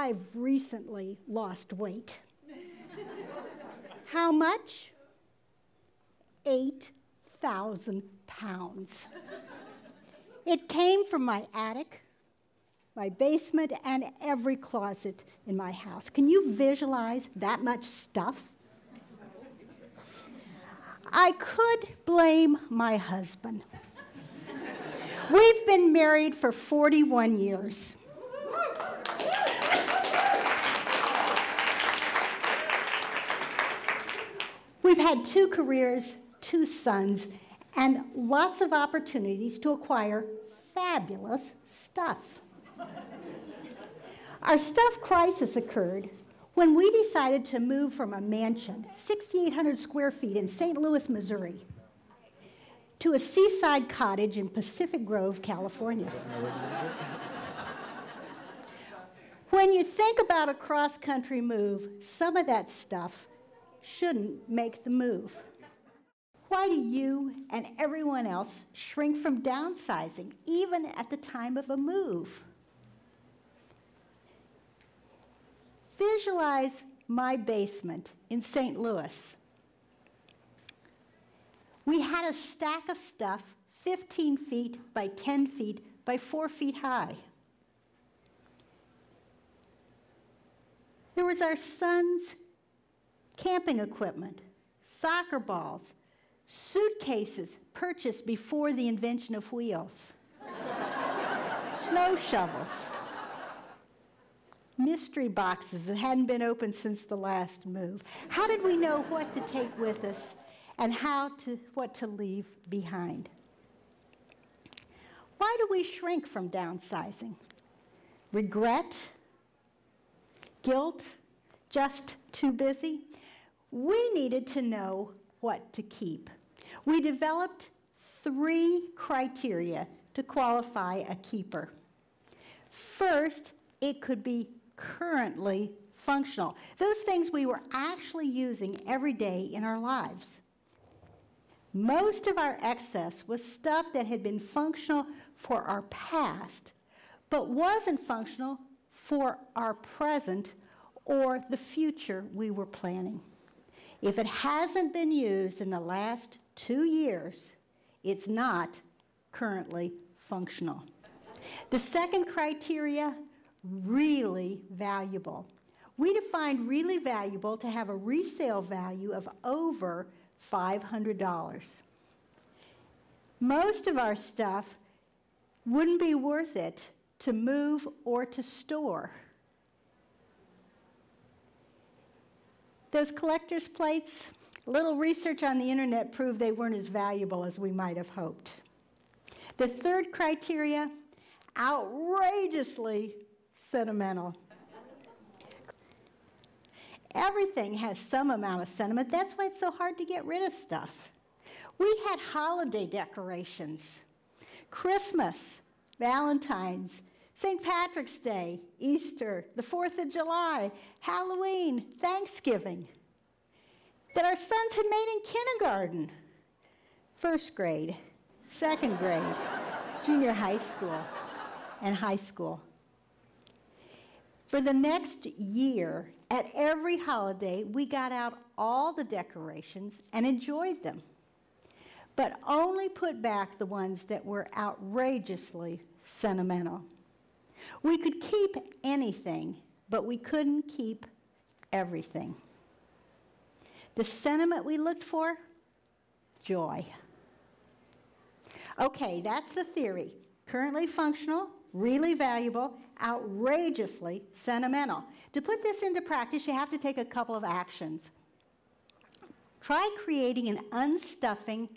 I've recently lost weight. How much? 8,000 pounds. It came from my attic, my basement, and every closet in my house. Can you visualize that much stuff? I could blame my husband. We've been married for 41 years. We've had 2 careers, 2 sons, and lots of opportunities to acquire fabulous stuff. Our stuff crisis occurred when we decided to move from a mansion, 6,800 square feet in St. Louis, Missouri, to a seaside cottage in Pacific Grove, California. When you think about a cross-country move, some of that stuff shouldn't make the move. Why do you and everyone else shrink from downsizing, even at the time of a move? Visualize my basement in St. Louis. We had a stack of stuff 15 feet by 10 feet by 4 feet high. There was our son's camping equipment, soccer balls, suitcases purchased before the invention of wheels, snow shovels, mystery boxes that hadn't been opened since the last move. How did we know what to take with us and what to leave behind? Why do we shrink from downsizing? Regret? Guilt? Just too busy? We needed to know what to keep. We developed 3 criteria to qualify a keeper. First, it could be currently functional. Those things we were actually using every day in our lives. Most of our excess was stuff that had been functional for our past, but wasn't functional for our present or the future we were planning. If it hasn't been used in the last 2 years, it's not currently functional. The second criteria, really valuable. We defined really valuable to have a resale value of over $500. Most of our stuff wouldn't be worth it to move or to store. Those collector's plates, a little research on the internet proved they weren't as valuable as we might have hoped. The third criteria, outrageously sentimental. Everything has some amount of sentiment. That's why it's so hard to get rid of stuff. We had holiday decorations, Christmas, Valentine's, St. Patrick's Day, Easter, the 4th of July, Halloween, Thanksgiving, that our sons had made in kindergarten, 1st grade, 2nd grade, junior high school, and high school. For the next year, at every holiday, we got out all the decorations and enjoyed them, but only put back the ones that were outrageously sentimental. We could keep anything, but we couldn't keep everything. The sentiment we looked for? Joy. Okay, that's the theory. Currently functional, really valuable, outrageously sentimental. To put this into practice, you have to take a couple of actions. Try creating an unstuffing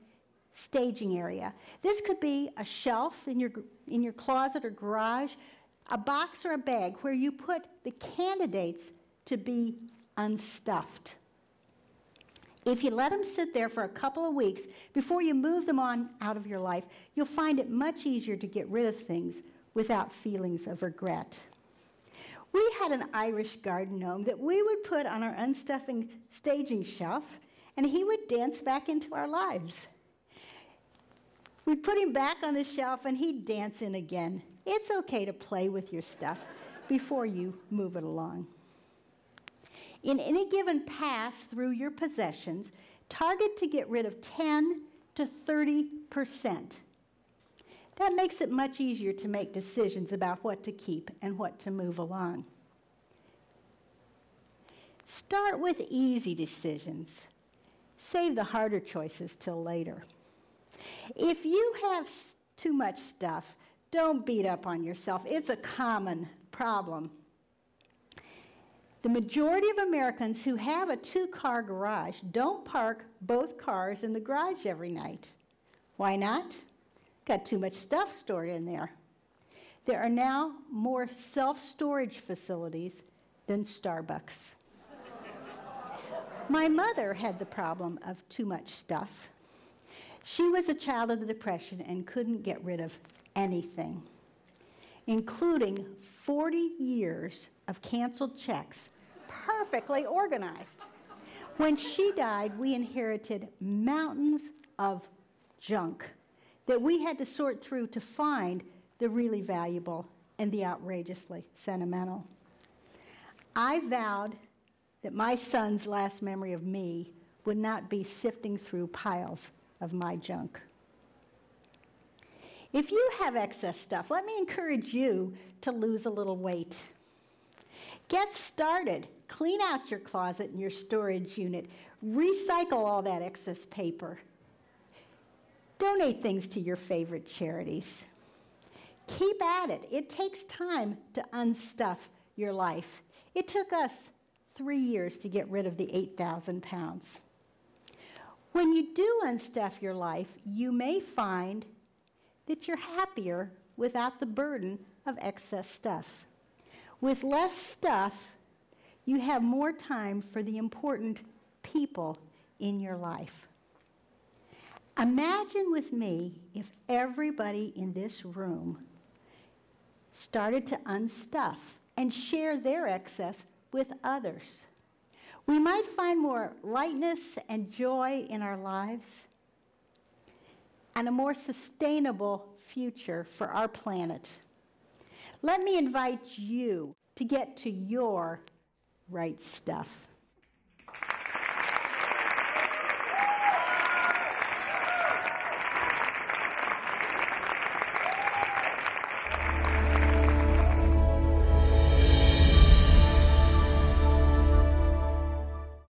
staging area. This could be a shelf in your closet or garage, a box or a bag where you put the candidates to be unstuffed. If you let them sit there for a couple of weeks before you move them on out of your life, you'll find it much easier to get rid of things without feelings of regret. We had an Irish garden gnome that we would put on our unstuffing staging shelf, and he would dance back into our lives. We'd put him back on the shelf, and he'd dance in again. It's okay to play with your stuff, before you move it along. In any given pass through your possessions, target to get rid of 10 to 30%. That makes it much easier to make decisions about what to keep and what to move along. Start with easy decisions. Save the harder choices till later. If you have too much stuff, don't beat up on yourself. It's a common problem. The majority of Americans who have a 2-car garage don't park both cars in the garage every night. Why not? Got too much stuff stored in there. There are now more self-storage facilities than Starbucks. My mother had the problem of too much stuff. She was a child of the Depression and couldn't get rid of anything, including 40 years of canceled checks, perfectly organized. When she died, we inherited mountains of junk that we had to sort through to find the really valuable and the outrageously sentimental. I vowed that my son's last memory of me would not be sifting through piles of my junk. If you have excess stuff, let me encourage you to lose a little weight. Get started. Clean out your closet and your storage unit. Recycle all that excess paper. Donate things to your favorite charities. Keep at it. It takes time to unstuff your life. It took us 3 years to get rid of the 8,000 pounds. When you do unstuff your life, you may find that you're happier without the burden of excess stuff. With less stuff, you have more time for the important people in your life. Imagine with me if everybody in this room started to unstuff and share their excess with others. We might find more lightness and joy in our lives and a more sustainable future for our planet. Let me invite you to get to your right stuff.